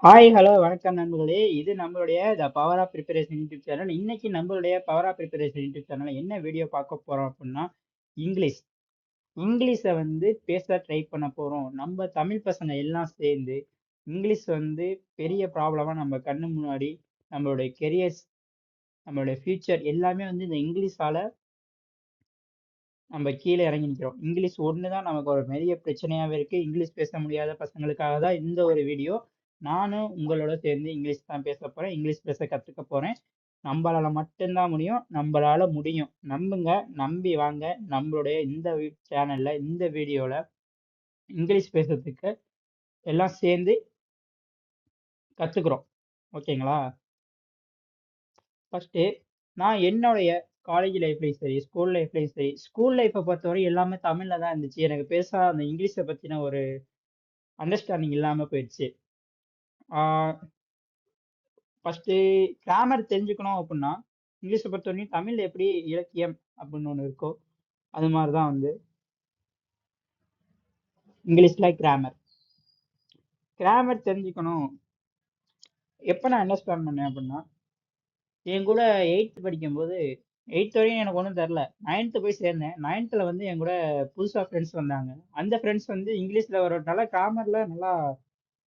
Hi hello வணக்கம் நண்பர்களே. இது நம்மளுடைய the power of preparation YouTube channel. இன்னைக்கு நம்மளுடைய பவர் ஆஃப் ப்ரிப்பரேஷன் யூடியூப் சேனல்ல என்ன வீடியோ பார்க்க போறோம் அப்படின்னா, இங்கிலீஷ். இங்கிலீஷை பேச ட்ரை பண்ண போறோம். நம்ம தமிழ் பசங்க எல்லாம் சேர்ந்து இங்கிலீஷ் பெரிய ப்ராப்ளமா நம்ம கண்ணு முன்னாடி நம்மளுடைய கெரியர்ஸ், நம்மளுடைய ஃபியூச்சர் எல்லாமே இந்த இங்கிலீஷால நம்ம கீழே இறங்கி நிற்கிறோம். இங்கிலீஷ் ஒன்று தான் நமக்கு ஒரு பெரிய பிரச்சனையாவே இருக்கு. இங்கிலீஷ் பேச முடியாத பசங்களுக்காக தான் இந்த ஒரு வீடியோ. நானும் உங்களோட சேர்ந்து இங்கிலீஷ் தான் பேச போறேன். இங்கிலீஷ் பேச கத்துக்க போறேன். நம்மளால மட்டும்தான் முடியும். நம்மளால முடியும். நம்புங்க, நம்பி வாங்க. நம்மளுடைய இந்த சேனல்ல, இந்த வீடியோல இங்கிலீஷ் பேசுறதுக்கு எல்லாம் சேர்ந்து கத்துக்கிறோம். ஓகேங்களா? ஃபர்ஸ்ட்டு நான் என்னுடைய காலேஜ் லைஃப்லயும் சரி, ஸ்கூல் லைஃப்லயும் சரி, ஸ்கூல் லைஃப்ப பொறுத்தவரை எல்லாமே தமிழ்ல தான் இருந்துச்சு. எனக்கு பெருசா அந்த இங்கிலீஷ பத்தின ஒரு அண்டர்ஸ்டாண்டிங் இல்லாம போயிடுச்சு. ஆ ஃபர்ஸ்ட்டு கிராமர் தெரிஞ்சுக்கணும் அப்புட்ன்னா, இங்கிலீஷ பொறுத்தவரைக்கும் தமிழ்ல எப்படி இலக்கியம் அப்படின்னு ஒண்ணு இருக்கோ, அது மாரி தான் இங்கிலீஷ்ல கிராமர். கிராமர் தெரிஞ்சுக்கணும். எப்ப நான் அண்டர்ஸ்டாண்ட் பண்ணேன் அப்படின்னா, என் கூட 8த் படிக்கும்போது 8த் வரையும் எனக்கு ஒண்ணும் தெரியல. 9த் போய் சேர்ந்தேன். 9த்ல என் கூட புதுசா ஃப்ரெண்ட்ஸ் வந்தாங்க. அந்த ஃப்ரெண்ட்ஸ் இங்கிலீஷ்ல வரதுனால கிராமர்ல நல்லா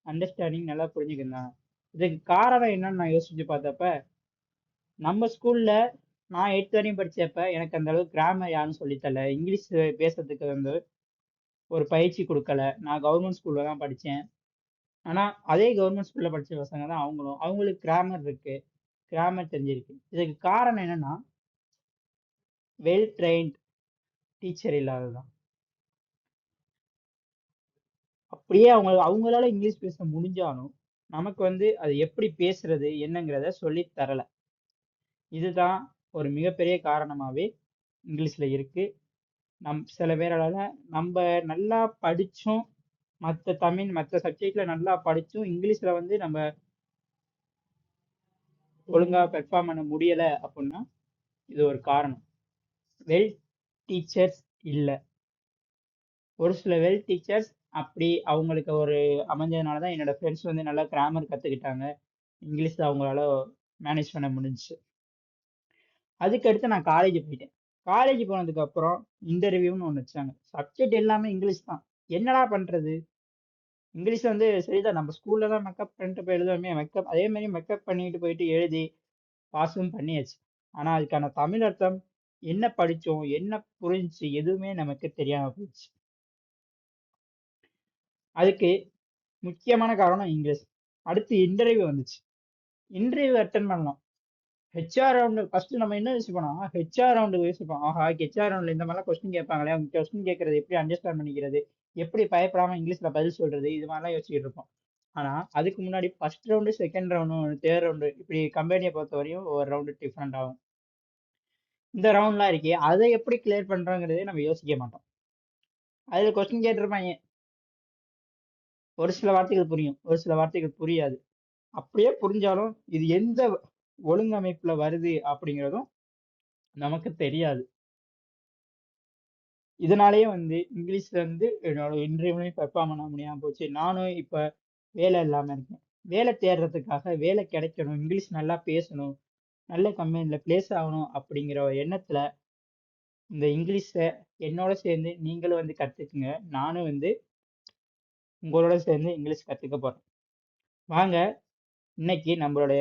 அண்டர்ஸ்டாண்டிங் நல்லா புரிஞ்சுக்கிருந்தாங்க. இதுக்கு காரணம் என்னன்னு நான் யோசிச்சு பார்த்தப்ப, நம்ம ஸ்கூல்ல நான் 8த் வரையும் படிச்சப்ப எனக்கு அந்த அளவுக்கு கிராமர் யாரும் சொல்லித் தரல. இங்கிலீஷ் பேசுறதுக்கு ஒரு பயிற்சி குடுக்கல. நான் கவர்மெண்ட் ஸ்கூல்ல தான் படிச்சேன். ஆனா, அதே கவர்மெண்ட் ஸ்கூல்ல படிச்ச பசங்க தான் அவங்களும். அவங்களுக்கு கிராமர் இருக்கு. கிராமர் தெரிஞ்சிருக்கு. இதுக்கு காரணம் என்னன்னா, வெல் ட்ரெயின்ட் டீச்சர் இல்லாதது தான். அப்படியே அவங்களால இங்கிலீஷ் பேச முடிஞ்சாலும், நமக்கு அது எப்படி பேசுறது என்னங்கிறத சொல்லித் தரல. இதுதான் ஒரு மிகப்பெரிய காரணமாவே இங்கிலீஷ்ல இருக்கு. சில பேரால நம்ப நல்லா படிச்சும், மத்த சப்ஜெக்ட்ல நல்லா படிச்சும், இங்கிலீஷ்ல நம்ம ஒழுங்கா பெர்ஃபார்ம் பண்ண முடியல அப்புட்ன்னா, இது ஒரு காரணம். வெல் டீச்சர்ஸ் இல்ல. ஒரு சில வெல் டீச்சர்ஸ் அப்படி அவங்களுக்கு ஒரு அமைஞ்சதுனால தான் என்னோட ஃப்ரெண்ட்ஸ் நல்லா கிராமர் கத்துக்கிட்டாங்க. இங்கிலீஷ் அவங்களால மேனேஜ் பண்ண முடிஞ்சுச்சு. அதுக்கடுத்து நான் காலேஜ் போயிட்டேன். காலேஜ் போனதுக்கு அப்புறம் இன்டர்வியூன்னு ஒண்ணு வச்சாங்க. சப்ஜெக்ட் எல்லாமே இங்கிலீஷ் தான். என்னடா பண்றது? இங்கிலீஷ் சரிதான் நம்ம ஸ்கூல்ல தான் மெக்கப் பண்ணிட்டு போய் எழுதுவோமே, அதே மாரி மெக்கப் பண்ணிட்டு போயிட்டு எழுதி பாஸும் பண்ணியாச்சு. ஆனா அதுக்கான தமிழ் அர்த்தம் என்ன படிச்சோம், என்ன புரிஞ்சுச்சு எதுவுமே நமக்கு தெரியாம போயிடுச்சு. அதுக்கு முக்கியமான காரணம் இங்கிலீஷ். அடுத்து இன்டர்வியூ வந்துச்சு. இன்டர்வியூ அட்டெண்ட் பண்ணோம். ஹெச்ஆர் ரவுண்ட் ஃபர்ஸ்ட் நம்ம என்ன யோசிப்போம்னா, ஹெச்ஆர் ரவுண்ட் யோசிப்போம். ஆஹா, ஹெச்ஆர் ரவுண்ட்ல இந்த மாதிரிலாம் கொஸ்டின் கேட்பாங்களே, அவங்க கொஸ்டின் கேட்கறது எப்படி அண்டர்ஸ்டாண்ட் பண்ணிக்கிறது, எப்படி பயப்படாம இங்கிலீஷ்ல பதில் சொல்றது, இது மாதிரிலாம் யோசிச்சுட்டு இருப்போம். ஆனா அதுக்கு முன்னாடி first round, second round, third round இப்படி கம்பெனியை பொறுத்தவரையும் ஒரு ரவுண்டு டிஃப்ரெண்ட் ஆகும். இந்த ரவுண்ட்லாம் இருக்கே, அதை எப்படி கிளியர் பண்றோங்கிறதே நம்ம யோசிக்க மாட்டோம். அதுல கொஸ்டின் கேட்டிருப்பாங்க. ஒரு சில வார்த்தைகள் புரியும், ஒரு சில வார்த்தைகள் புரியாது. அப்படியே புரிஞ்சாலும் இது எந்த ஒழுங்கமைப்புல வருது அப்படிங்கிறதும் நமக்கு தெரியாது. இதனாலேயே இங்கிலீஷ்ல என்னோட இன்டர்வியூலையும் பெர்ஃபார்ம் பண்ண முடியாம போச்சு. நானும் இப்ப வேலை இல்லாம இருக்கேன். வேலை தேடுறதுக்காக வேலை கிடைக்கணும், இங்கிலீஷ் நல்லா பேசணும், நல்ல கம்பெனில பிளேஸ் ஆகணும் அப்படிங்கிற ஒரு எண்ணத்துல இந்த இங்கிலீஷ என்னோட சேர்ந்து நீங்களும் கத்துக்குங்க. நானும் உங்களோட சேர்ந்து இங்கிலீஷ் கத்துக்க போறேன். வாங்க இன்னைக்கு நம்மளுடைய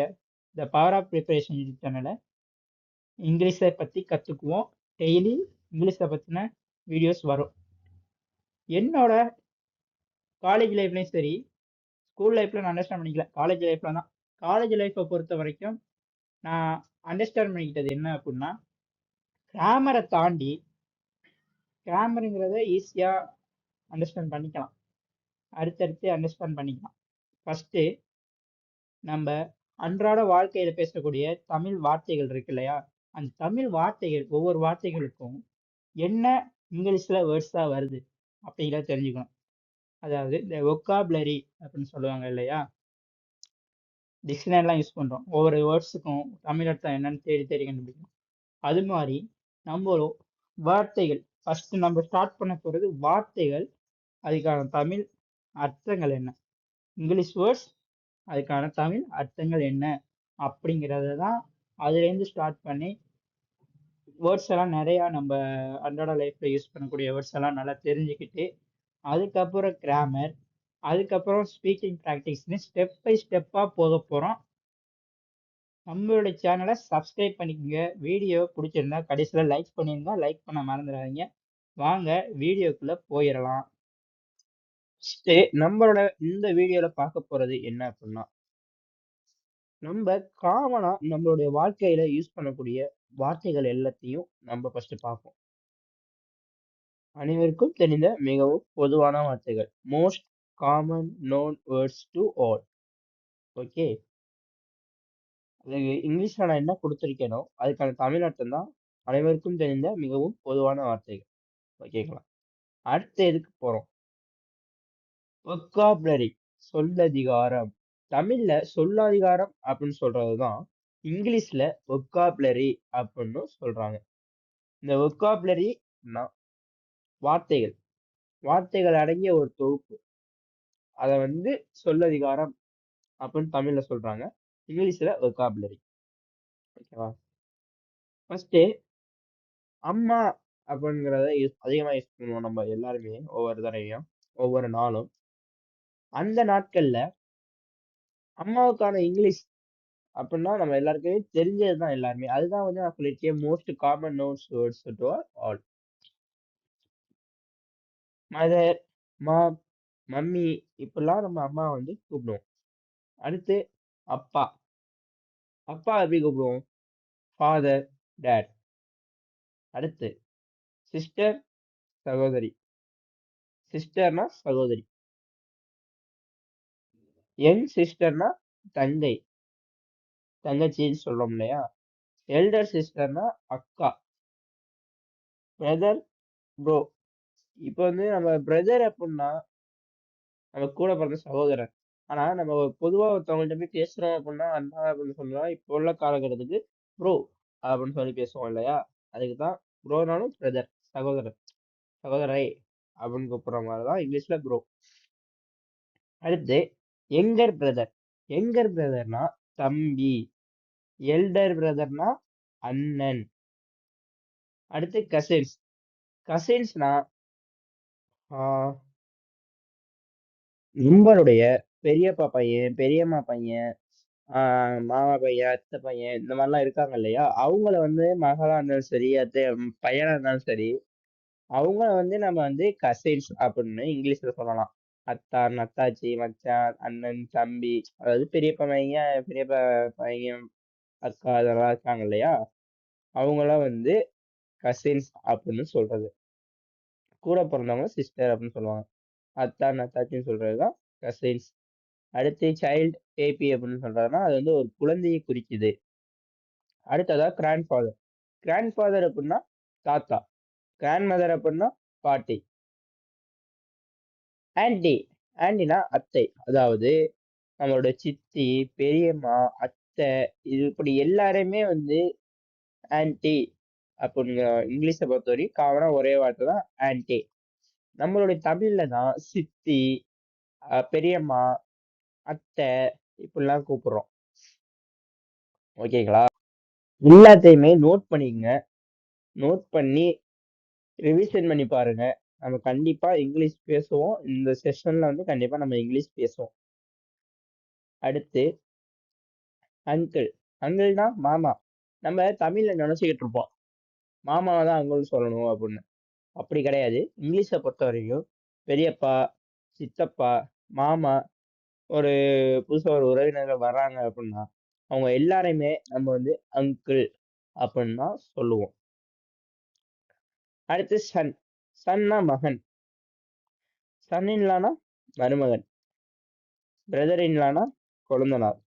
the power of preparation YouTube சேனல்ல இங்கிலீஷை பத்தி கத்துக்குவோம். டெய்லி இங்கிலீஷை பத்தின வீடியோஸ் வரும். என்னோட காலேஜ் லைஃப்லயும் சரி, ஸ்கூல் லைஃப்ல நான் அண்டர்ஸ்டாண்ட் பண்ணிக்கல. காலேஜ் லைஃப்ல தான். காலேஜ் லைஃப்பை பொறுத்த வரைக்கும் நான் அண்டர்ஸ்டாண்ட் பண்ணிக்கிட்டது என்ன அப்படின்னா, கிராமரை தாண்டி கிராமருங்கிறத ஈஸியா அண்டர்ஸ்டாண்ட் பண்ணிக்கலாம். அடுத்தடுத்து அண்டர்ஸ்டாண்ட் பண்ணிக்கலாம். ஃபர்ஸ்ட்டு நம்ம அன்றாட வாழ்க்கையில பேசக்கூடிய தமிழ் வார்த்தைகள் இருக்கு இல்லையா? அந்த தமிழ் வார்த்தைகள் ஒவ்வொரு வார்த்தைகளுக்கும் என்ன இங்கிலீஷ்ல வேர்ட்ஸா வருது அப்படிங்கிறத தெரிஞ்சுக்கணும். அதாவது இந்த வொக்காபுலரி அப்படின்னு சொல்லுவாங்க இல்லையா? டிக்ஷனரிலாம் யூஸ் பண்றோம். ஒவ்வொரு வேர்ட்ஸுக்கும் தமிழ் அர்த்தம் என்னன்னு தேடி தேடி கண்டுபிடிக்கணும். அது மாதிரி நம்மளும் வார்த்தைகள் ஃபர்ஸ்ட் நம்ம ஸ்டார்ட் பண்ண போறது வார்த்தைகள், அதுக்கான தமிழ் அர்த்தங்கள் என்ன? இங்கிலீஷ் வேர்ட்ஸ் அதுக்கான தமிழ் அர்த்தங்கள் என்ன அப்படிங்கிறத தான் அதுலேருந்து ஸ்டார்ட் பண்ணி வேர்ட்ஸ் எல்லாம் நிறையா நம்ம அன்றாட லைஃப்ல யூஸ் பண்ணக்கூடிய வேர்ட்ஸ் எல்லாம் நல்லா தெரிஞ்சுக்கிட்டு அதுக்கப்புறம் கிராமர், அதுக்கப்புறம் ஸ்பீக்கிங் ப்ராக்டிஸ்னு ஸ்டெப் பை ஸ்டெப்பாக போக போகிறோம். நம்மளுடைய சேனலை சப்ஸ்கிரைப் பண்ணிக்கோங்க. வீடியோ பிடிச்சிருந்தா கடைசியில் லைக் பண்ணியிருந்தா லைக் பண்ண மறந்துடாதீங்க. வாங்க வீடியோக்குள்ள போயிடலாம். ஃபர்ஸ்ட் நம்மளோட இந்த வீடியோல பார்க்க போறது என்ன அப்படின்னா, நம்ம காமனா நம்மளுடைய வாழ்க்கையில யூஸ் பண்ணக்கூடிய வார்த்தைகள் எல்லாத்தையும் நம்ம ஃபர்ஸ்ட் பார்ப்போம். அனைவருக்கும் தெரிந்த மிகவும் பொதுவான வார்த்தைகள். Most common known words to all. Okay. அது இங்கிலீஷ்ல நான் என்ன கொடுத்திருக்கேனோ அதுக்கான தமிழ் அர்த்தம் தான் அனைவருக்கும் தெரிந்த மிகவும் பொதுவான வார்த்தைகள். ஓகேங்களா? அடுத்து எதுக்கு போறோம்? ஒக்காபுலரி, சொல்லதிகாரம். தமிழ்ல சொல்லாதிகாரம் அப்படின்னு சொல்றதுதான் இங்கிலீஷ்ல ஒக்காபுலரி அப்படின்னு சொல்றாங்க. இந்த ஒக்காபுலரி வார்த்தைகள் வார்த்தைகள் அடங்கிய ஒரு தொகுப்பு. அதை வந்து சொல்லதிகாரம் அப்படின்னு தமிழ்ல சொல்றாங்க, இங்கிலீஷ்ல ஒக்காபுலரி. ஓகேவா? ஃபர்ஸ்ட் அம்மா அப்படிங்கிறத அதிகமா யூஸ் பண்ணுவோம் நம்ம எல்லாருமே ஒவ்வொரு தடவையும் ஒவ்வொரு நாளும். அந்த நாட்கள்ல அம்மாவுக்கான இங்கிலீஷ் அப்படின்னா நம்ம எல்லாருக்குமே தெரிஞ்சதுதான் எல்லாருமே. அதுதான் வந்து நான் சொல்லியிருக்கேன், most common nouns words to all. Mother, mom, mummy இப்படிலாம் நம்ம அம்மா வந்து கூப்பிடுவோம். அடுத்து அப்பா. அப்பா எப்படி கூப்பிடுவோம்? Father, date. அடுத்து சிஸ்டர், சகோதரி. சிஸ்டர்னா சகோதரி. யங் சிஸ்டர்னா தங்கை, தங்கச்சின்னு சொல்றோம் இல்லையா? எல்டர் சிஸ்டர்னா அக்கா. Brother, bro. இப்போ வந்து நம்ம பிரதர் அப்படின்னா நம்ம கூட பிறந்த சகோதரர். ஆனா நம்ம பொதுவா ஒருத்தவங்கள்ட்ட போய் பேசுறோம் அப்படின்னா அண்ணா அப்படின்னு சொன்னா இப்போ உள்ள காலகட்டத்துக்கு ப்ரோ அப்படின்னு சொல்லி பேசுவோம் இல்லையா? அதுக்கு தான் ப்ரோனாலும் பிரதர், சகோதரர், சகோதரை அப்படின்னு கூப்பிடுற மாதிரி தான் இங்கிலீஷ்ல ப்ரோ. அடுத்து யங்கர் பிரதர். யங்கர் பிரதர்னா தம்பி. எல்டர் பிரதர்னா அண்ணன். அடுத்து கசின்ஸ். கசின்ஸ்னா நம்மளுடைய பெரியப்பா பையன், பெரியம்மா பையன், மாமா பையன், அத்தை பையன் இந்த மாதிரிலாம் இருக்காங்க இல்லையா? அவங்கள வந்து மகளா இருந்தாலும் சரி, பையனா இருந்தாலும் சரி, அவங்கள வந்து நம்ம வந்து கசின்ஸ் அப்படின்னு இங்கிலீஷ்ல சொல்லலாம். அத்தான், அத்தாச்சி, மச்சான், அண்ணன், தம்பி, அதாவது பெரியப்பா பையன், பெரியப்பா பையன், அக்கா அதெல்லாம் இருக்காங்க இல்லையா? அவங்களாம் வந்து கசின்ஸ் அப்படின்னு சொல்றது. கூட பிறந்தவங்க சிஸ்டர் அப்படின்னு சொல்லுவாங்க. அத்தான், அத்தாச்சின்னு சொல்றதுதான் கசின்ஸ். அடுத்து சைல்டு, பேபி அப்படின்னு சொல்றதுன்னா அது வந்து ஒரு குழந்தையை குறிக்குது. அடுத்ததா கிராண்ட் ஃபாதர். கிராண்ட் ஃபாதர் அப்படின்னா தாத்தா. கிராண்ட் மதர் அப்படின்னா பாட்டி. ஆன்டி. ஆன்டினா அத்தை. அதாவது நம்மளோட சித்தி, பெரியம்மா, அத்தை, இது இப்படி எல்லாருமே வந்து ஆன்டி அப்படிங்கிற இங்கிலீஷை பொறுத்தவரைக்கும் காமனா ஒரே வார்த்தை தான் ஆன்டி. நம்மளுடைய தமிழ்ல தான் சித்தி, பெரியம்மா, அத்தை இப்படிலாம் கூப்பிடுறோம். ஓகேங்களா? எல்லாத்தையுமே நோட் பண்ணிக்கங்க. நோட் பண்ணி ரிவிஷன் பண்ணி பாருங்க. நம்ம கண்டிப்பா இங்கிலீஷ் பேசுவோம். இந்த செஷன்ல வந்து கண்டிப்பா நம்ம இங்கிலீஷ் பேசுவோம். அடுத்து அங்கிள். அங்கிள்னா மாமா. நம்ம தமிழ்ல நினைச்சுக்கிட்டு இருப்போம், மாமாவை தான் அங்கிள் சொல்லணும் அப்படின்னு. அப்படி கிடையாது. இங்கிலீஷை பொறுத்த வரைக்கும் பெரியப்பா, சித்தப்பா, மாமா, ஒரு புதுசா ஒரு உறவினர்கள் வர்றாங்க அப்படின்னா அவங்க எல்லாரையுமே நம்ம வந்து அங்கிள் அப்படின்னு தான் சொல்லுவோம். அடுத்து சன். சன்னா மகன். சன் இன்லானா மருமகன். பிரதர் இன்லானா கொழுந்தனார்.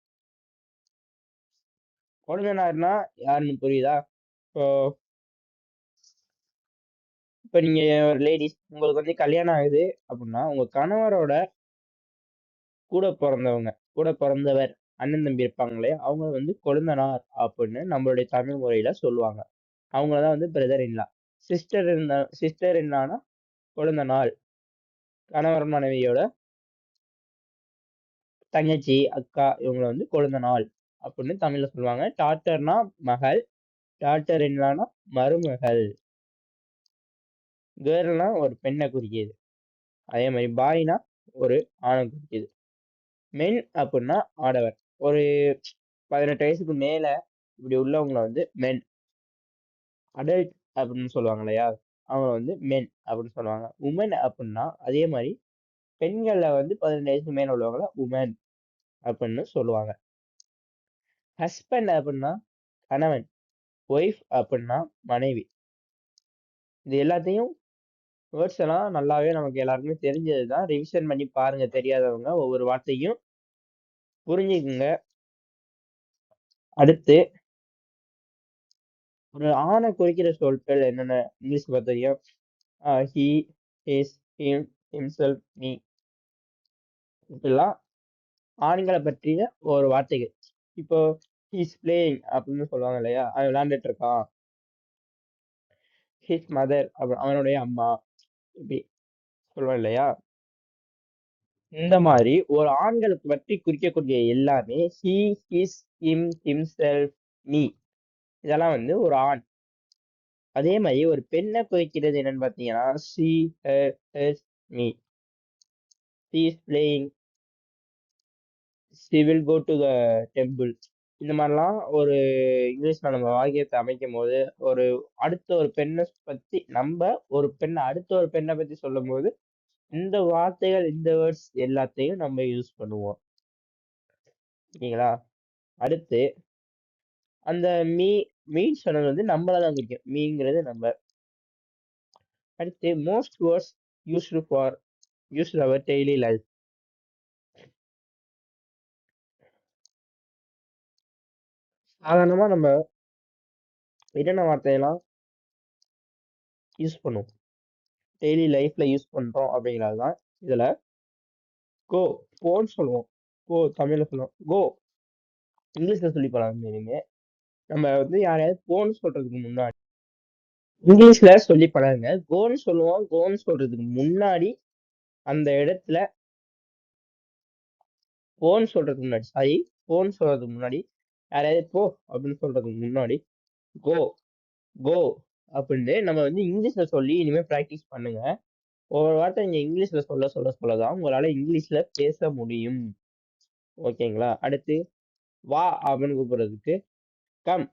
கொழுந்தனார்னா யாருன்னு புரியுதா? இப்போ இப்போ நீங்க ஒரு லேடிஸ், உங்களுக்கு வந்து கல்யாணம் ஆகுது அப்படின்னா உங்க கணவரோட கூட பிறந்தவங்க, கூட பிறந்தவர், அண்ணன் தம்பி இருப்பாங்களே அவங்க வந்து கொழுந்தனார் அப்படின்னு நம்மளுடைய தமிழ் முறையில சொல்லுவாங்க. அவங்களதான் வந்து பிரதர் இன்லா. சிஸ்டர் இன்னானா கொழுந்தனார், கணவர் மனைவியோட தங்கச்சி, அக்கா இவங்கள வந்து கொழுந்தனாள் அப்படின்னு தமிழ்ல சொல்லுவாங்க. டாட்டர்னா மகள், டாட்டர் இன்னானா மருமகள். கேர்ள்னா ஒரு பெண்ணை குறிக்கிது. அதே மாதிரி பாய்னா ஒரு ஆணை குறிக்கிது. மென் அப்படின்னா ஆடவர். ஒரு 18 வயசுக்கு மேல இப்படி உள்ளவங்கள வந்து மென். அடல்ட் அப்படின்னு சொல்லுவாங்க இல்லையா, அவங்க வந்து மென் அப்படின்னு சொல்லுவாங்க. உமன் அப்படின்னா அதே மாதிரி பெண்கள்ல வந்து 18 வயசுக்கு மேல உள்ளவங்கள உமன் அப்படின்னு சொல்லுவாங்க. ஹஸ்பண்ட் அப்படின்னா கணவன், ஒய்ஃப் அப்படின்னா மனைவி. இது எல்லாத்தையும் வேர்ட்ஸ் எல்லாம் நல்லாவே நமக்கு எல்லாருக்குமே தெரிஞ்சதுதான். ரிவிஷன் பண்ணி பாருங்க தெரியாதவங்க, ஒவ்வொரு வார்த்தையும் புரிஞ்சுக்குங்க. அடுத்து ஒரு ஆணை குறிக்கிற சொற்கள் என்னென்ன இங்கிலீஷ் பார்த்தீங்கன்னா he, his, him, himself, me, இப்படிலாம் ஆண்களை பற்றிய ஒரு வார்த்தைகள். இப்போ ஹீஸ் பிளேயிங் அப்படின்னு சொல்லுவாங்க இல்லையா, அவன் விளையாண்டுட்டு இருக்கான். ஹிஸ் மதர் அவனுடைய அம்மா, இப்படி சொல்லுவான் இல்லையா. இந்த மாதிரி ஒரு ஆண்களுக்கு பற்றி குறிக்கக்கூடிய எல்லாமே he, his, him, himself, me, இதெல்லாம் வந்து ஒரு ஆண். அதே மாதிரி ஒரு பெண்ணை குறிக்கிறது என்னன்னு பார்த்தீங்கன்னா she, her, his, me. She is playing, she will go to the temple. இந்த மாதிரிலாம் ஒரு இங்கிலீஷ்ல நம்ம வாக்கியத்தை அமைக்கும் போது ஒரு அடுத்த ஒரு பெண்ணை பத்தி அடுத்த ஒரு பெண்ணை பத்தி சொல்லும் போது இந்த வார்த்தைகள், இந்த வேர்ட்ஸ் எல்லாத்தையும் நம்ம யூஸ் பண்ணுவோம். ஓகேங்களா. அடுத்து அந்த மீன் சொன்னது வந்து நம்மளதான் குறிக்கும். மீங்கிறது நம்ம. அடுத்து மோஸ்ட் வேர்ட்ஸ் யூஸ்டு அவர் டெய்லி லைஃப். சாதாரணமா நம்ம என்னென்ன வார்த்தையெல்லாம் யூஸ் பண்ணுவோம், டெய்லி லைஃப்ல யூஸ் பண்றோம் அப்படிங்கிறது தான் இதுல. கோ, போன்னு சொல்லுவோம். கோ தமிழ்ல சொல்லுவோம். கோ இங்கிலீஷ்ல சொல்லி பழகுங்க. நம்ம வந்து யாரையாவது போன்னு சொல்றதுக்கு முன்னாடி இங்கிலீஷ்ல சொல்லி பழகுங்க. கோன்னு சொல்லுவோம். கோன்னு சொல்றதுக்கு முன்னாடி அந்த இடத்துல போன்னு சொல்றதுக்கு முன்னாடி போன்னு சொல்றதுக்கு முன்னாடி யாரையாவது போ அப்படின்னு சொல்றதுக்கு முன்னாடி கோ, கோ அப்படின்னு நம்ம வந்து இங்கிலீஷ்ல சொல்லி இனிமே ப்ராக்டிஸ் பண்ணுங்க. ஒவ்வொரு வார்த்தை நீங்க இங்கிலீஷ்ல சொல்ல சொல்ல சொல்லதான் உங்களால இங்கிலீஷ்ல பேச முடியும். ஓகேங்களா. அடுத்து வா அப்படின்னு கூப்பிடுறதுக்கு கம்,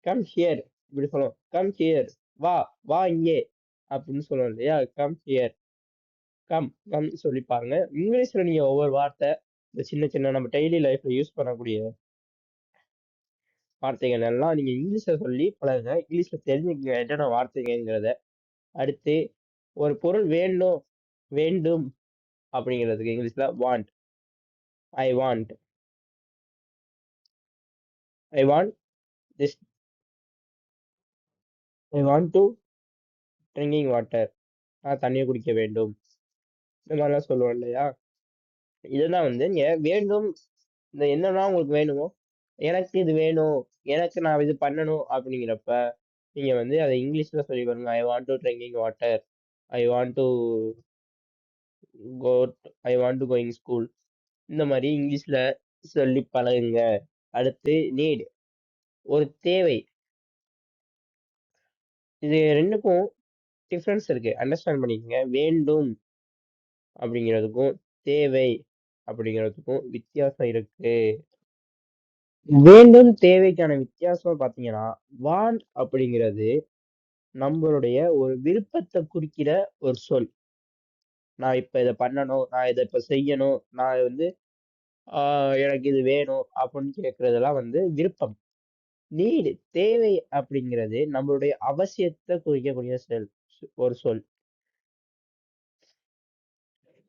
கம் ஹியர் இப்படி சொல்லுவோம். கம் ஹியர், வா, வா இங்கே அப்படின்னு சொல்லுவோம் இல்லையா. கம் ஹியர், கம் கம் சொல்லி பாருங்க. இங்கிலீஷ்ல நீங்க ஒவ்வொரு வார்த்தை இந்த சின்ன சின்ன நம்ம டெய்லி லைஃப்ல யூஸ் பண்ணக்கூடிய வார்த்தைகள் எல்லாம் நீங்க இங்கிலீஷ்ல சொல்லி பழகுங்க. இங்கிலீஷ்ல தெரிஞ்சுக்கங்க என்னென்ன வார்த்தைங்கிறத. அடுத்து ஒரு பொருள் வேண்டும் அப்படிங்கிறதுக்கு இங்கிலீஷ்ல want. I want, I want this, I want to drinking water. நான் தண்ணியை குடிக்க வேண்டும். இந்த மாதிரிலாம் சொல்லுவோம் இல்லையா. இதெல்லாம் வந்து நீங்க வேண்டும், இந்த என்னெல்லாம் உங்களுக்கு வேணுமோ, எனக்கு இது வேணும், எனக்கு நான் இது பண்ணணும் அப்படிங்கிறப்ப நீங்க வந்து அதை இங்கிலீஷ்ல சொல்லி பாருங்க. I want to drinking water, I want to go, I want to going school. இந்த மாதிரி இங்கிலீஷ்ல சொல்லி பழகுங்க. அடுத்து நீட், ஒரு தேவை. இது ரெண்டுக்கும் டிஃப்ரென்ஸ் இருக்கு, அண்டர்ஸ்டாண்ட் பண்ணிக்கங்க. வேண்டும் அப்படிங்கிறதுக்கும் தேவை அப்படிங்கிறதுக்கும் வித்தியாசம் இருக்கு. வேண்டும் தேவைக்கான வித்தியாசம் பாத்தீங்கன்னா, வாண்ட் அப்படிங்கிறது நம்மளுடைய ஒரு விருப்பத்தை குறிக்கிற ஒரு சொல். நான் இப்ப இதை பண்ணணும், நான் இதை இப்ப செய்யணும், நான் வந்து எனக்கு இது வேணும் அப்படின்னு கேட்கறதெல்லாம் வந்து விருப்பம். நீடு தேவை அப்படிங்கிறது நம்மளுடைய அவசியத்தை குறிக்கக்கூடிய ஒரு சொல்.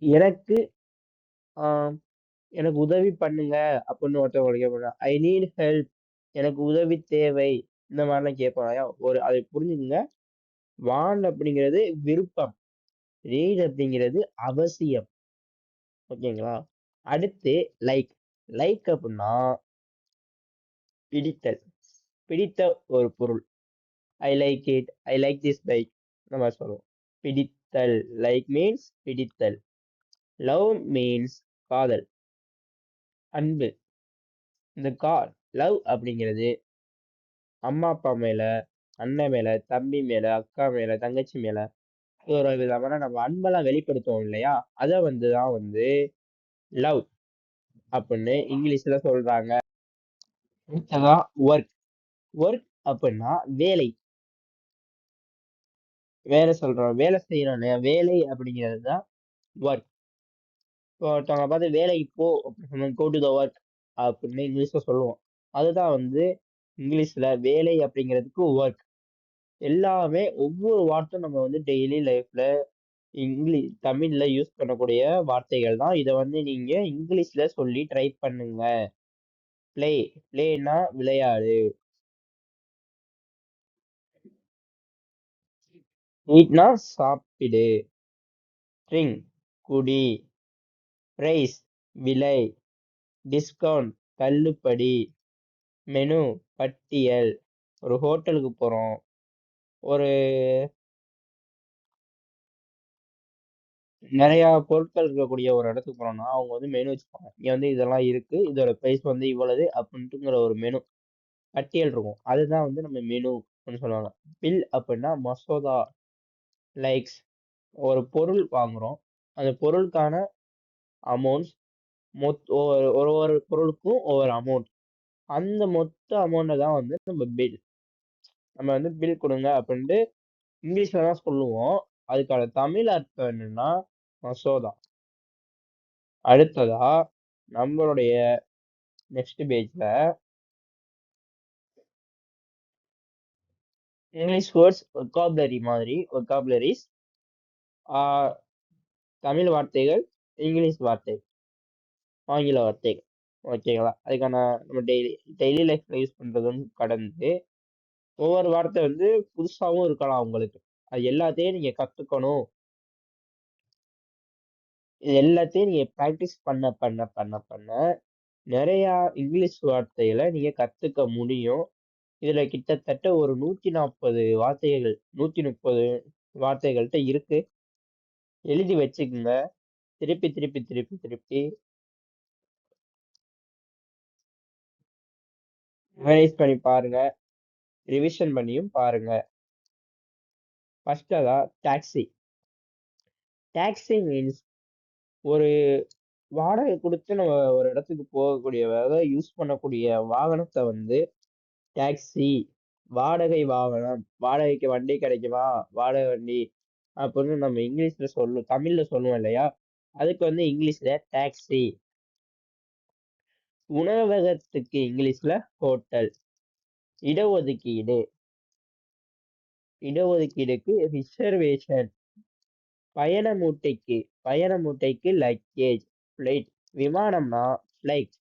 எனக்கு ஆஹ் எனக்கு உதவி பண்ணுங்க அப்படின்னு ஒருத்தவங்க கேட்பாங்க. ஐ நீட் ஹெல்ப், எனக்கு உதவி தேவை. இந்த மாதிரிலாம் கேட்பாங்க. அதை புரிஞ்சுக்கங்க. வாண்ட் அப்படிங்கிறது விருப்பம், நீட் அப்படிங்கிறது அவசியம். ஓகேங்களா. அடுத்து லைக், லைக் அப்படின்னா பிடித்தல், பிடித்த ஒரு பொருள். I like it, I like this bike, இந்த மாதிரி சொல்லுவோம். பிடித்தல், லைக் மீன்ஸ் பிடித்தல். லவ் மீன்ஸ் காதல். அன்பு. இந்த லவ் அப்படிங்கிறது அம்மா அப்பா மேல, அண்ணன் மேல, தம்பி மேல, அக்கா மேல, தங்கச்சி மேல ஒரு விதமான நம்ம அன்பெல்லாம் வெளிப்படுத்துவோம் இல்லையா? அத தான் லவ் அப்படின்னு இங்கிலீஷ்ல சொல்றாங்க. அடுத்ததா ஒர்க். ஒர்க் அப்படின்னா வேலை. வேலை சொல்றோம். வேலை செய்யறோம் இல்லையா? வேலை அப்படிங்கிறது தான் ஒர்க். இப்போ ஒருத்தவங்கள பார்த்து வேலைக்கு போ அப்படின்னு சொன்னா, கோ டு த ஒர்க் அப்படின்னு இங்கிலீஷ்ல சொல்லுவோம். அதுதான் இங்கிலீஷ்ல வேலை அப்படிங்கிறதுக்கு ஒர்க். எல்லாமே ஒவ்வொரு வார்த்தையும் நம்ம டெய்லி லைஃப்ல தமிழ்ல யூஸ் பண்ணக்கூடிய வார்த்தைகள் தான். இத நீங்க இங்கிலீஷ்ல சொல்லி ட்ரை பண்ணுங்க. ப்ளே. ப்ளேன்னா விளையாடு. ஈட்னா சாப்பிடு. ட்ரிங்க் குடி. பிரைஸ் விலை. டிஸ்கவுண்ட் தள்ளுபடி. மெனு பட்டியல். ஒரு ஹோட்டலுக்கு போறோம். ஒரு நிறைய பொருட்கள் இருக்கக்கூடிய ஒரு இடத்துக்கு போறோம்னா, அவங்க மெனு வச்சுப்பாங்க. இங்க இதெல்லாம் இருக்கு. இதோட பிரைஸ் இவ்வளவு அப்படின்ட்டுங்கிற ஒரு மெனு பட்டியல் இருக்கும். அதுதான் நம்ம மெனு அப்படின்னு சொல்லுவாங்க. பில் அப்படின்னா மசோதா. லைக்ஸ் ஒரு பொருள் வாங்குறோம். அந்த பொருளுக்கான அமௌண்ட்ஸ் ஒரு ஒரு ஒரு பொருளுக்கும் ஒவ்வொரு அமௌண்ட். அந்த மொத்த அமௌண்ட்டை தான் நம்ம பில். நம்ம பில் கொடுங்க அப்படின்ட்டு இங்கிலீஷ்ல தான் சொல்லுவோம். அதுக்கான தமிழ் அர்த்தம் என்னன்னா மசோதா. அடுத்ததா நம்மளுடைய நெக்ஸ்ட் பேஜ்ல இங்கிலீஷ் வேர்ட்ஸ் ஒக்காபுலரி மாதிரி ஒக்காபுலரிஸ் தமிழ் வார்த்தைகள், இங்கிலீஷ் வார்த்தை, ஆங்கில வார்த்தைகள். ஓகேங்களா? அதுக்கான நம்ம டெய்லி டெய்லி லைஃப்ல யூஸ் பண்றதும் கடந்து ஒவ்வொரு வார்த்தை புதுசாவும் இருக்கலாம் உங்களுக்கு. அது எல்லாத்தையும் நீங்க கத்துக்கணும். இது எல்லாத்தையும் நீங்க பிராக்டிஸ் பண்ண நிறைய இங்கிலீஷ் வார்த்தைகளை நீங்க கத்துக்க முடியும். இதுல கிட்டத்தட்ட ஒரு 140 வார்த்தைகள் 130 வார்த்தைகள்ட்ட இருக்கு. எழுதி வச்சுக்குங்க. திருப்பி திருப்பி திருப்பி திருப்பி ரிவைஸ் பண்ணி பாருங்க. ரிவிஷன் பண்ணியும் பாருங்க. First taxi. டாக்ஸி மீன்ஸ் ஒரு வாடகை கொடுத்து நம்ம ஒரு இடத்துக்கு போகக்கூடிய யூஸ் பண்ணக்கூடிய வாகனத்தை டாக்ஸி. வாடகை வாகனம். வாடகைக்கு வண்டி கிடைக்குமா? வாடகை வண்டி அப்படின்னு நம்ம இங்கிலீஷ்ல தமிழ்ல சொல்லுவோம் இல்லையா? அதுக்கு இங்கிலீஷ்ல டாக்ஸி. உணவகத்துக்கு இங்கிலீஷ்ல ஹோட்டல். இடஒதுக்கீடு. இடஒதுக்கீடுக்கு ரிசர்வேஷன். பயண மூட்டைக்கு லக்கேஜ். ஃப்ளைட். விமானம்னா ஃப்ளைட்.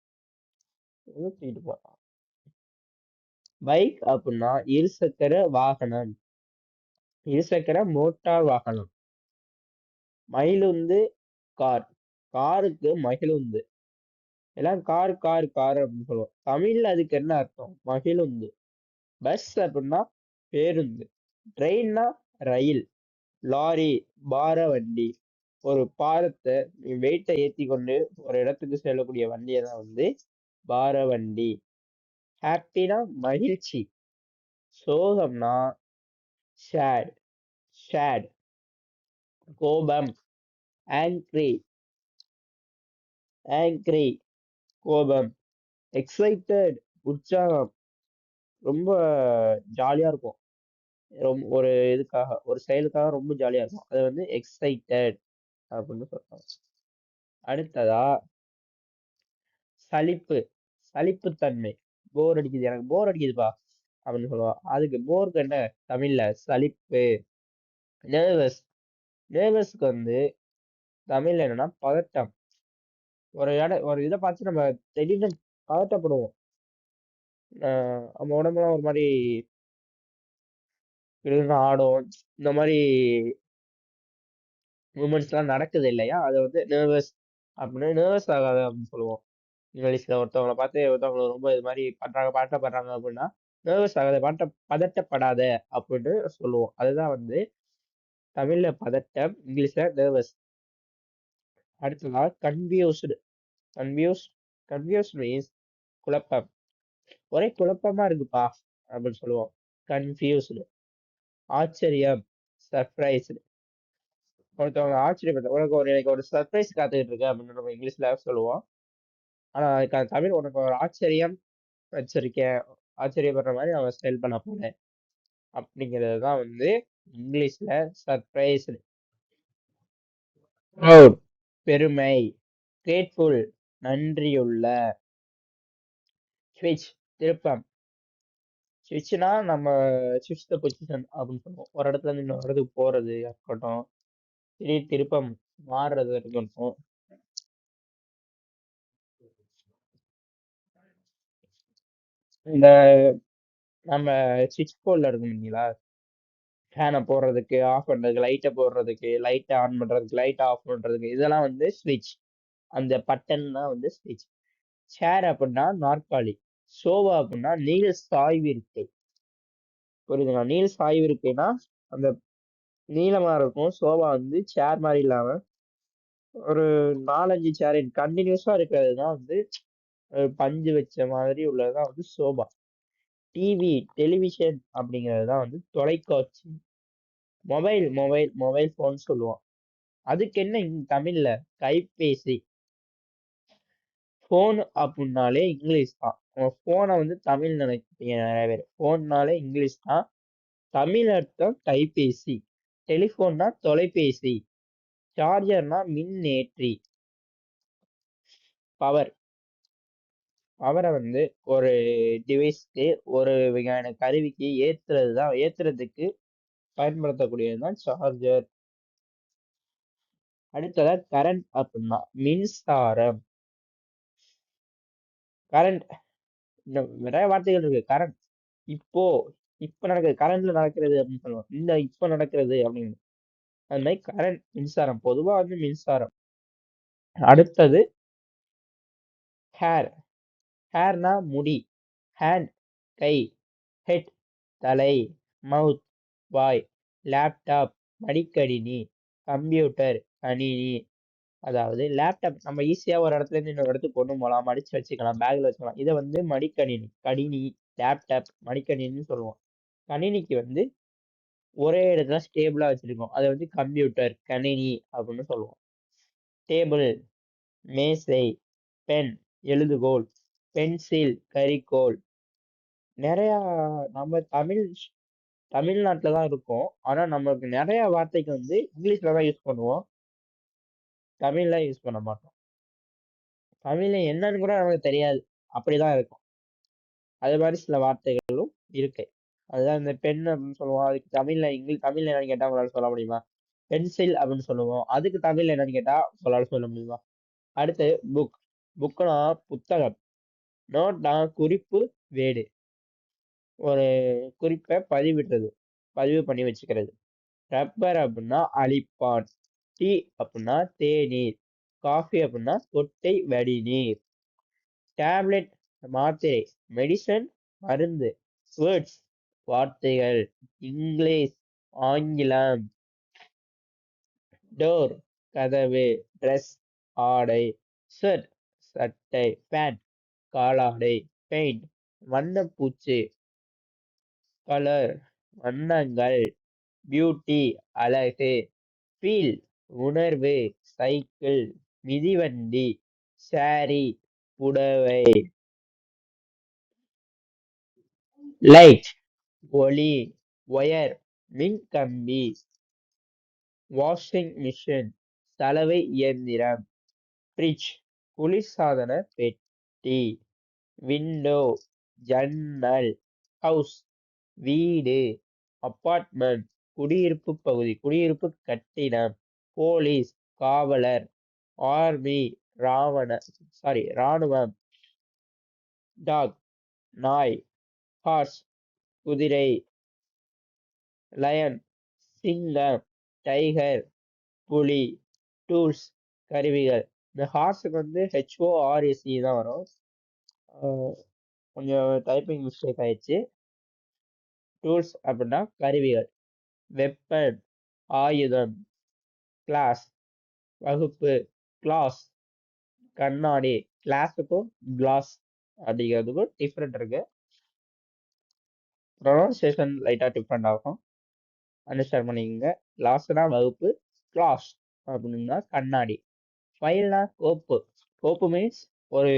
பைக் அப்படின்னா இருசக்கர வாகனம். இருசக்கர மோட்டார் வாகனம். மகிழுந்து கார். காருக்கு மகிழுந்து. எல்லாம் கார் கார் கார் அப்படின்னு சொல்லுவோம். தமிழ்ல அதுக்கு என்ன அர்த்தம்? மகிழுந்து. பஸ் அப்படின்னா பேருந்து. ட்ரெயின்னா ரயில். லாரி பார வண்டி. ஒரு பாரத்தை வெயிட்டை ஏத்தி கொண்டு ஒரு இடத்துக்கு செல்லக்கூடிய வண்டியை தான் பார வண்டி. ஹாப்பினா மகிழ்ச்சி. சோகம்னா ஷேட். ஷேட். கோபம். ஆங்க்ரி. ஆங்க்ரி கோபம். எக்ஸைட்டட் உற்சாகம். ரொம்ப ஜாலியா இருக்கும். ஒரு ஒரு செயலுக்காக ரொம்ப ஜாலியா இருக்கும். அது எக்ஸைட்டட் அப்படின்னு சொல்றாங்க. அடுத்ததா சலிப்பு. சலிப்புத்தன்மை. போர் அடிக்குது, எனக்கு போர் அடிக்குதுப்பா அப்படின்னு சொல்லுவான். அதுக்கு போருக்கு என்ன தமிழ்ல சலிப்பு. நர்வஸ். நர்வஸ்க்கு தமிழ்ல என்னன்னா பதட்டம். ஒரு இதை பார்த்து நம்ம திடீர்னு பதட்டப்படுவோம். நம்ம உடம்புலாம் ஒரு மாதிரி ஆடும். இந்த மாதிரி மூமெண்ட்ஸ் எல்லாம் நடக்குது இல்லையா? அதை நர்வஸ் அப்படின்னு நர்வஸ் ஆகாத அப்படின்னு சொல்லுவோம். இங்கிலீஷ்ல ஒருத்தவங்களை பார்த்து ஒருத்தவங்களை ரொம்ப இது மாதிரி பண்றாங்க பதட்டப்படுறாங்க அப்படின்னா நர்வஸ் ஆகாத பதட்டப்படாத அப்படின்னு சொல்லுவோம். அதுதான் தமிழ்ல பதட்டம், இங்கிலீஷ்ல நர்வஸ். அடுத்ததா கன்ஃபியூஸ்டு. கன்ஃபியூஸ் கன்ஃபியூஸ் மீன்ஸ் குழப்பம். ஒரே குழப்பமா இருக்குப்பா அப்படின்னு சொல்லுவோம். கன்ஃபியூஸ்டு. ஆச்சரியம், சர்ப்ரைஸ்டு. ஒருத்தவங்க ஆச்சரியப்பட்ட உனக்கு எனக்கு ஒரு சர்ப்ரைஸ் காத்துக்கிட்டு இருக்கு அப்படின்னு நம்ம இங்கிலீஷ்ல சொல்லுவோம். ஆனா அதுக்கான தமிழ் உனக்கு ஒரு ஆச்சரியம் வச்சிருக்கேன், ஆச்சரியப்படுற மாதிரி அவன் ஸ்பெல் பண்ண போறேன் அப்படிங்கிறது தான் வந்து இங்கிலீஷ்ல சர்ப்ரைஸ்டு. ப்ரௌட், பெருமை. கிரேட்ஃபுல், நன்றியுள்ள. ஸ்விட்ச், திருப்பம். ஸ்விட்ச்னா நம்ம ஸ்விட்ச் த பொசிஷன் அப்படின்னு சொல்லுவோம். ஒரு இடத்துல இருந்து இன்னொரு இடத்துக்கு போறது இருக்கட்டும், திடீர் திருப்பம் மாறுறது இருக்கட்டும். இந்த நம்ம ஸ்விட்ச் போர்டில் இருக்கும் இல்லைங்களா, ஃபேனை போடுறதுக்கு, ஆஃப் பண்றதுக்கு, லைட்டை போடுறதுக்கு, லைட்டை ஆன் பண்றதுக்கு, லைட்டை ஆஃப் பண்றதுக்கு, இதெல்லாம் வந்து ஸ்விட்ச். அந்த பட்டன் தான் வந்து ஸ்விட்ச். சேர் அப்படின்னா நாற்காலி. சோபா அப்படின்னா நீள் சாய்வு இருக்கை. புரியுதுங்களா? நீள் சாய்வு இருக்கைன்னா அந்த நீளமா இருக்கும். சோபா வந்து சேர் மாதிரி இல்லாம ஒரு 4-5 சேர் கண்டினியூஸா இருக்கிறது தான் வந்து பஞ்சு வச்ச மாதிரி உள்ளதுதான் வந்து சோபா. டிவி, டெலிவிஷன் அப்படிங்கிறது தான் வந்து தொலைக்காட்சி. மொபைல் மொபைல் மொபைல் போன் சொல்லுவோம். அதுக்கு என்ன தமிழ்ல கைபேசி. போன் அப்படின்னாலே இங்கிலீஷ் தான். போனை வந்து தமிழ் நினைப்பீங்க நிறைய பேர். போன்னாலே இங்கிலீஷ் தான். தமிழ் அர்த்தம் கைபேசி. டெலிஃபோன்னா தொலைபேசி. சார்ஜர்னா மின்னேற்றி. பவர். பவரை வந்து ஒரு டிவைஸ்க்கு, ஒரு வகையான கருவிக்கு ஏத்துறதுக்கு பயன்படுத்தக்கூடியதுதான் சார்ஜர். அடுத்ததா கரண்ட் அப்படின்னா மின்சாரம். கரண்ட் இன்னும் நிறைய வார்த்தைகள் இருக்கு. கரண்ட் இப்போ இப்ப நடக்குது, கரண்ட்ல நடக்கிறது அப்படின்னு சொல்லுவோம். இப்ப நடக்கிறது அப்படின்னு. அது மாதிரி கரண்ட் மின்சாரம், பொதுவா வந்து மின்சாரம். அடுத்தது ஹேர். ஹேர்னா முடி. ஹேண்ட் கை. ஹெட் தலை. மவுத் வாய். லேப்டாப் மடிக்கணினி. கம்ப்யூட்டர் கணினி. அதாவது லேப்டாப் நம்ம ஈஸியா ஒரு இடத்துல இருந்து இன்னொரு இடத்துக்கு கொண்டு போகலாம், மடிச்சு வச்சுக்கலாம், பேக்ல வச்சுக்கலாம். இதை வந்து மடிக்கணினி, கணினி, லேப்டாப் மடிக்கணினின்னு சொல்லுவோம். கணினிக்கு வந்து ஒரே இடத்துல ஸ்டேபிளா வச்சிருக்கோம், அதை வந்து கம்ப்யூட்டர் கணினி அப்படின்னு சொல்லுவோம். டேபிள் மேசை. பென் எழுதுகோல். பென்சில் கரிக்கோல். நிறைய நம்ம தமிழ்நாட்டுல தான் இருக்கோம். ஆனா நமக்கு நிறைய வார்த்தைக்கு வந்து இங்கிலீஷ்ல தான் யூஸ் பண்ணுவோம், தமிழ்ல யூஸ் பண்ண மாட்டோம். தமிழ்ல என்னன்னு கூட நமக்கு தெரியாது, அப்படிதான் இருக்கும். அது மாதிரி சில வார்த்தைகளும் இருக்கு. அதுதான் இந்த பென் அப்படின்னு சொல்லுவோம். அதுக்கு தமிழ்ல என்னன்னு கேட்டா உங்களால சொல்ல முடியுமா? பென்சில் அப்படின்னு சொல்லுவோம். அதுக்கு தமிழ்ல என்னன்னு கேட்டா உங்களால சொல்ல முடியுமா? அடுத்து புக். புக்னா புத்தகம். நோட்னா குறிப்பு வேடு. ஒரு குறிப்பை பதிவு பண்ணி வச்சுக்கிறது. ரப்பர் அப்படின்னா அழிப்பான். டீ அப்படின்னா தேநீர். காஃபி அப்படின்னா கொட்டை வடிநீர். டேப்லெட் மாத்திரை. மெடிசன் மருந்து. வேர்ட்ஸ் வார்த்தைகள். இங்கிலீஷ் ஆங்கிலம். டோர் கதவு. ட்ரெஸ் ஆடை. ஷர்ட் சட்டை. பேண்ட் காலாடை. பெயிண்ட் வண்ணப்பூச்சு. கலர் வண்ணங்கள். பியூட்டி அழகு. ஃபீல் உணர்வு. சைக்கிள் மிதிவண்டி. சாரி புடவை. லைட் ஒளி. ஒயர் மின்கம்பி. வாஷிங் மிஷின் சலவை இயந்திரம். ஃப்ரிட்ஜ் குளிர்சாதன பெட்டி. விண்டோ ஜன்னல். ஹவுஸ் வீடு. அப்பார்ட்மெண்ட் குடியிருப்பு பகுதி, குடியிருப்பு கட்டிடம். போலீஸ் காவலர். ஆர்மி ராணுவம். டாக் நாய். ஹார்ஸ் குதிரை. லயன் சிங்கம். டைகர் புலி. டூல்ஸ் கருவிகள். இந்த ஹார்ஸுக்கு வந்து HORSE தான் வரும். கொஞ்சம் டைப்பிங் மிஸ்டேக் ஆயிடுச்சு. டூல்ஸ் அப்படின்னா கருவிகள். வெப்பன் ஆயுதம். கிளாஸ் வகுப்பு. கிளாஸ் கண்ணாடி. கிளாஸுக்கும் கிளாஸ் அப்படிங்கிறதுக்கும் டிஃப்ரெண்ட் இருக்கு. ப்ரொனவுன்சியேஷன் லைட்டாக டிஃப்ரெண்ட் ஆகும், அண்டர்ஸ்டாண்ட் பண்ணிக்கோங்க. கிளாஸ்னா வகுப்பு, கிளாஸ் அப்படின்னா கண்ணாடி. ஃபைல்னா கோப்பு. கோப்பு மீன்ஸ் ஒரு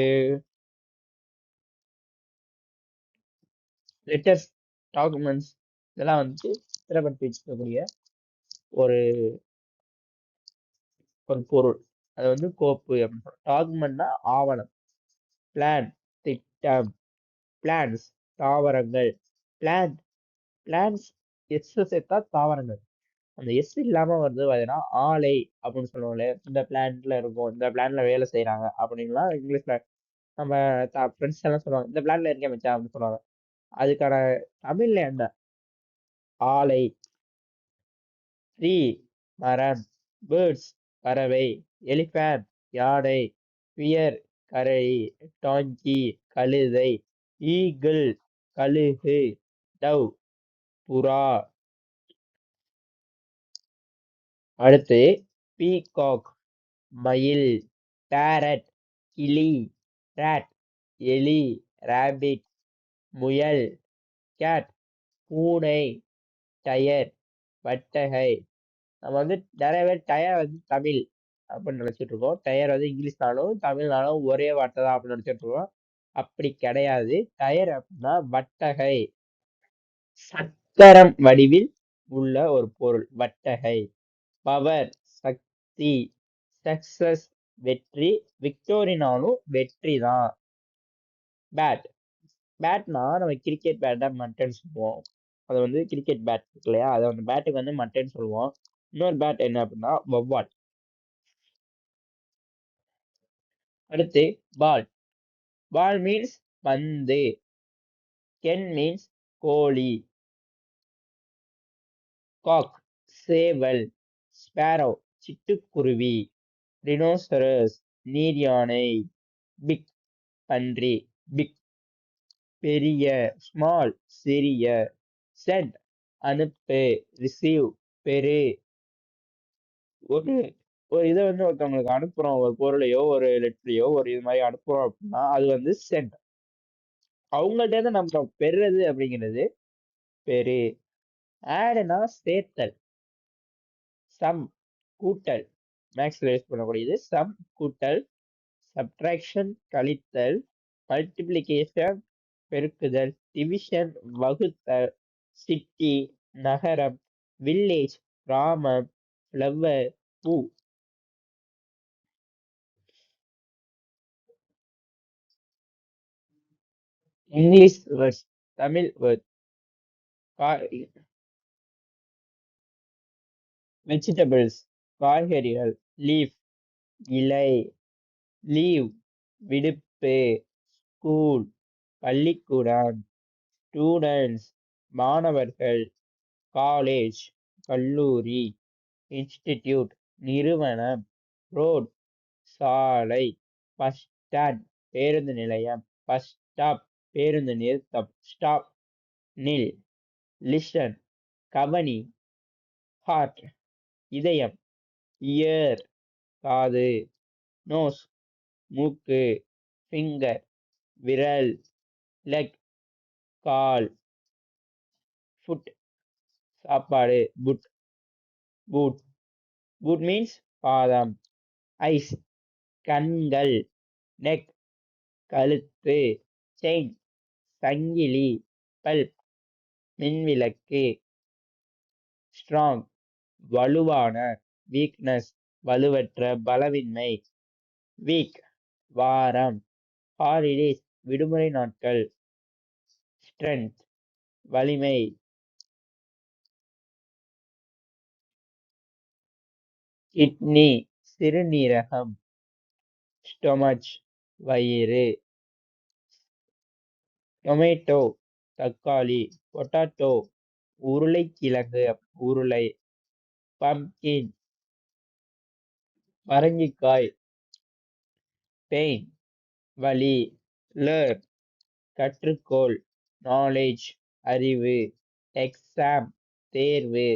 லெட்டர்ஸ், டாக்குமெண்ட்ஸ் இதெல்லாம் வந்து ஸ்திரப்படுத்தி வச்சுக்கக்கூடிய ஒரு ஒரு பொருள், அது வந்து கோப்பு அப்படின்னு சொல்றோம். டாக்குமெண்ட்னா ஆவணம். பிளான் திட்டம். பிளான்ஸ் தாவரங்கள். பிளான் பிளான்ஸ் எஸ் சேர்த்தா தாவரங்கள். அந்த எஸ் இல்லாம வந்து பார்த்தீங்கன்னா ஆலை அப்படின்னு சொல்லுவோம்ல, இந்த பிளான்ட்ல இருக்கும், இந்த பிளான்ட்ல வேலை செய்யறாங்க அப்படின்லாம் இங்கிலீஷ்ல நம்ம ஃப்ரெண்ட்ஸ் எல்லாம் சொல்லுவாங்க, இந்த பிளான்ட்ல இருக்கேன் மச்சான் அப்படின்னு சொல்லுவாங்க. அதுக்கான தமிழ்ல என்ன? ஆலை. ட்ரீ மரம். பேர்ட்ஸ் பறவை. எலிஃபேண்ட் யானை. பியர் கரடி. டாங்கி கழுதை. ஈகிள் கழுகு. டவ் புறா. அடுத்து பீகாக் மயில். பேரட் கிளி. ராட் எலி. ராபிட் முயல். கேட் பூனை. டயர் வட்டகை. நம்ம வந்து நிறைய பேர் டயர் வந்து தமிழ் அப்படின்னு நினைச்சிட்டு இருக்கோம், டயர் வந்து இங்கிலீஷ்னாலும் தமிழ்னாலும் ஒரே வார்த்தை தான் அப்படின்னு நினைச்சிட்டு இருக்கோம். அப்படி கிடையாது. டயர் அப்படின்னா வட்டகை, சக்கரம் வடிவில் உள்ள ஒரு பொருள் வட்டகை. பவர் சக்தி. சக்சஸ் வெற்றி. விக்டோரினாலும் வெற்றி தான். பேட். பேட்னா நம்ம கிரிக்கெட் பேட்டை மட்டன் சொல்லுவோம். அது வந்து கிரிக்கெட் பேட் இருக்கு இல்லையா, அதை அந்த பேட்டுக்கு வந்து மட்டன் சொல்லுவோம். இன்னொரு பேட் என்ன அப்படின்னா வவ்வால். அடுத்து பால். பால் மீன்ஸ் பந்து. கென் மீன்ஸ் கோழி. காக் சேவல். ஸ்பேரோ சிட்டுக்குருவி. ரினோசரஸ் நீர் யானை. பிக் பன்றி. பிக் பெரிய. ஸ்மால் சிறிய. சென்ட் அனுப்பு. ரிசீவ் பெரு. ஒரு ஒரு இதை வந்து ஒருத்தவங்களுக்கு அனுப்புறோம், ஒரு பொருளையோ ஒரு லெட்டரையோ ஒரு இது மாதிரி அனுப்புறோம் அப்படின்னா அது வந்து சென்ட். அவங்கள்ட்ட இருந்து நம்ம பெறுறது அப்படிங்கிறது பெரு. ஆடுனா சேர்த்தல். சம் கூட்டல். மேக்ஸ்ல யூஸ் பண்ணக்கூடியது சம் கூட்டல். சப்ட்ராக்ஷன் கழித்தல். மல்டிப்ளிகேஷன் பெருக்குதல். டிவிஷன் வகுத்தல். சிட்டி நகரம். வில்லேஜ் கிராமம். ஃப்ளவர் பூ. English words, Tamil word. Vegetables காய்கறிகள். லீஃப் இலை. லீவ் விடுப்பு. ஸ்கூல் பள்ளிக்கூடம். ஸ்டூடெண்ட்ஸ் மாணவர்கள். காலேஜ் கல்லூரி. இன்ஸ்டிடியூட் நிறுவனம். ரோட் சாலை. பஸ் ஸ்டாண்ட் பேருந்து நிலையம். பஸ் ஸ்டாப் பேருந்து நிறுத்தம். ஸ்டாப் நில். லிசன் கவனி. ஹார்ட் இதயம். இயர் காது. நோஸ் மூக்கு. ஃபிங்கர் விரல். லெக் கால். ஃபுட் சாப்பாடு. Foot foot. பூட் மீன்ஸ் பாதம். ஐஸ் கண்கள். நெக் கழுத்து. செயின் சங்கிலி. பல்ப் மின்விளக்கு. ஸ்ட்ராங் வலுவான. வீக்னஸ் வலுவற்ற பலவின்மை. வீக் வாரம். ஹாலிடேஸ் விடுமுறை நாட்கள். ஸ்ட்ரென்த் வலிமை. கிட்னி சிறுநீரகம். ஸ்டொமச் வயிறு. டொமேட்டோ தக்காளி. பொட்டாட்டோ உருளைக்கிழங்கு உருளை. பம்கின் பரங்கிக்காய். பெயின் வலி. லேர்ன் கற்றுக்கோள். நாலேஜ் அறிவு. எக்ஸாம் தேர்வு.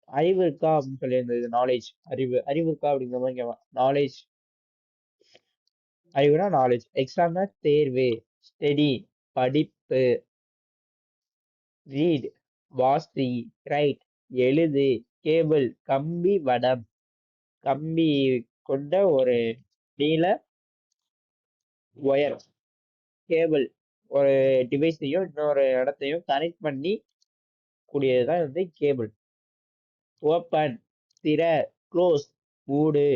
அறிவு இருக்கா அப்படின்னு சொல்லி இருந்தது. நாலேஜ் அறிவு. அறிவு இருக்கா அப்படிங்கிற மாதிரி நாலேஜ் அறிவுனா நாலேஜ். எக்ஸாம்னா தேர்வு. ஸ்டடி படிப்பு. ரீட் வாசி. ரைட் எழுது. கேபிள் கம்பி வடம். கம்பி கொண்ட ஒரு நீள ஒயர். கேபிள் ஒரு டிவைஸையும் இன்னொரு இடத்தையும் கனெக்ட் பண்ணி கூடியதுதான் வந்து கேபிள். ஓப்பன் திற. க்ளோஸ் மூடு.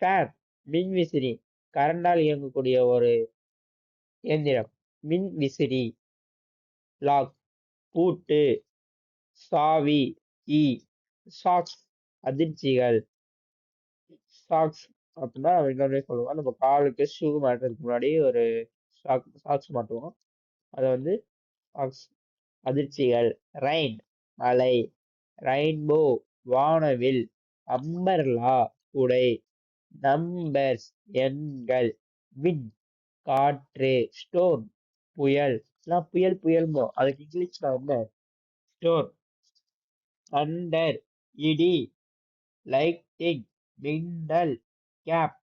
ஃபேன் மின் விசிறி கரண்டால் இயங்கக்கூடிய ஒரு இயந்திரம். மின் விசிறி. லாக் பூட்டு. சாவி கீ. சாக்ஸ் அதிர்ச்சிகள். சாக்ஸ் அப்படின்னா இன்னொரு சொல்லுவோம், நம்ம காலுக்கு ஷூ மாட்டுறதுக்கு முன்னாடி ஒரு சாக்ஸ் மாட்டுவோம், அதை வந்து சாக்ஸ். அதிர்ச்சிகள். ரெயின் மழை. ரெயின்போ வானவில். அம்பர்லா குடை. நம்பர்ஸ் எண்கள். விண்ட் காற்று. ஸ்டோன் புயல். எல்லாம் புயல் புயல்மோ அதுக்கு இங்கிலீஷ்ல வந்து ஸ்டோன். தண்டர் இடி. லைட்டிங் மின்னல். கேப்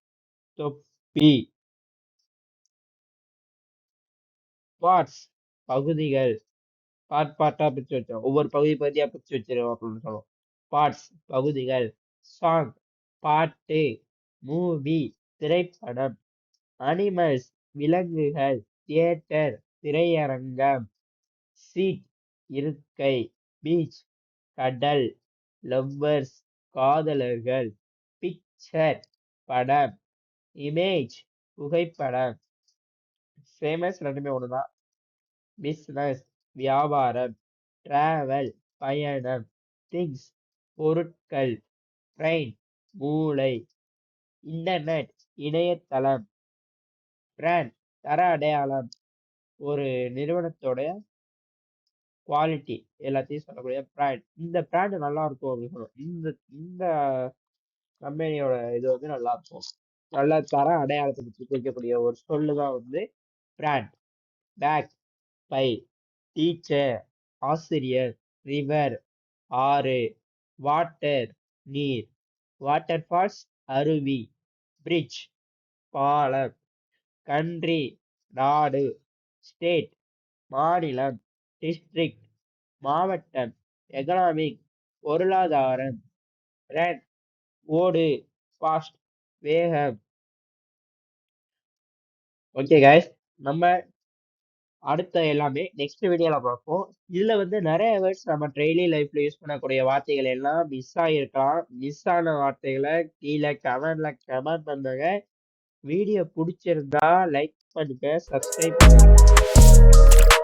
தொப்பி. பார்ட்ஸ் பகுதிகள். பார்ட்டா பிரிச்சு வச்சிடும், ஒவ்வொரு பகுதியா பிரிச்சு வச்சிடும் அப்படின்னு சொல்லுவோம். பார்ட்ஸ் பகுதிகள். சாங் பாட்டு. மூவி திரைப்படம். அனிமல்ஸ் விலங்குகள். தியேட்டர் திரையரங்கம். சீட் இருக்கை. பீச் கடல். லவ்வர்ஸ் காதலர்கள். பிக்சர் படம். இமேஜ் புகைப்படம். ஃபேமஸ் ரெண்டுமே ஒண்ணுதான். பிஸ்னஸ் வியாபாரம். டிராவல் பயணம். திங்ஸ் பொருட்கள். ட்ரெயின் மூளை. இன்டர்நெட் இணையதளம். பிராண்ட் தர அடையாளம், ஒரு நிறுவனத்தோட குவாலிட்டி எல்லாத்தையும் சொல்லக்கூடிய பிராண்ட். இந்த பிராண்ட் நல்லா இருக்கும் அப்படின்னு சொல்லுவோம். இந்த இந்த கம்பெனியோட இது வந்து நல்லா இருக்கும், நல்ல தர அடையாளத்தை பற்றி குறிக்கக்கூடிய ஒரு சொல்லுதான் வந்து பிராண்ட். பேக் பை. டீச்சர் ஆசிரியர். ரிவர் ஆறு. வாட்டர் நீர். வாட்டர் ஃபால்ஸ் அருவி. பிரிட்ஜ் பாலம். கண்ட்ரி நாடு. ஸ்டேட் மாநிலம். டிஸ்ட்ரிக்ட் மாவட்டம். எகனாமிக் பொருளாதாரம். ரன் ஓடு. ஃபாஸ்ட் வேகம். ஓகே கைஸ், நம்ம அடுத்த எல்லாமே நெக்ஸ்ட் வீடியோல பார்ப்போம். இதுல வந்து நிறைய வேர்ட்ஸ் நம்ம டெய்லி லைஃப்ல யூஸ் பண்ணக்கூடிய வார்த்தைகள் எல்லாம் மிஸ் ஆகிருக்கலாம். மிஸ் ஆன வார்த்தைகளை கீழே கமெண்ட் பண்ணுங்க. வீடியோ பிடிச்சிருந்தா லைக் பண்ணுங்க, சப்ஸ்கிரைப் பண்ணுங்க.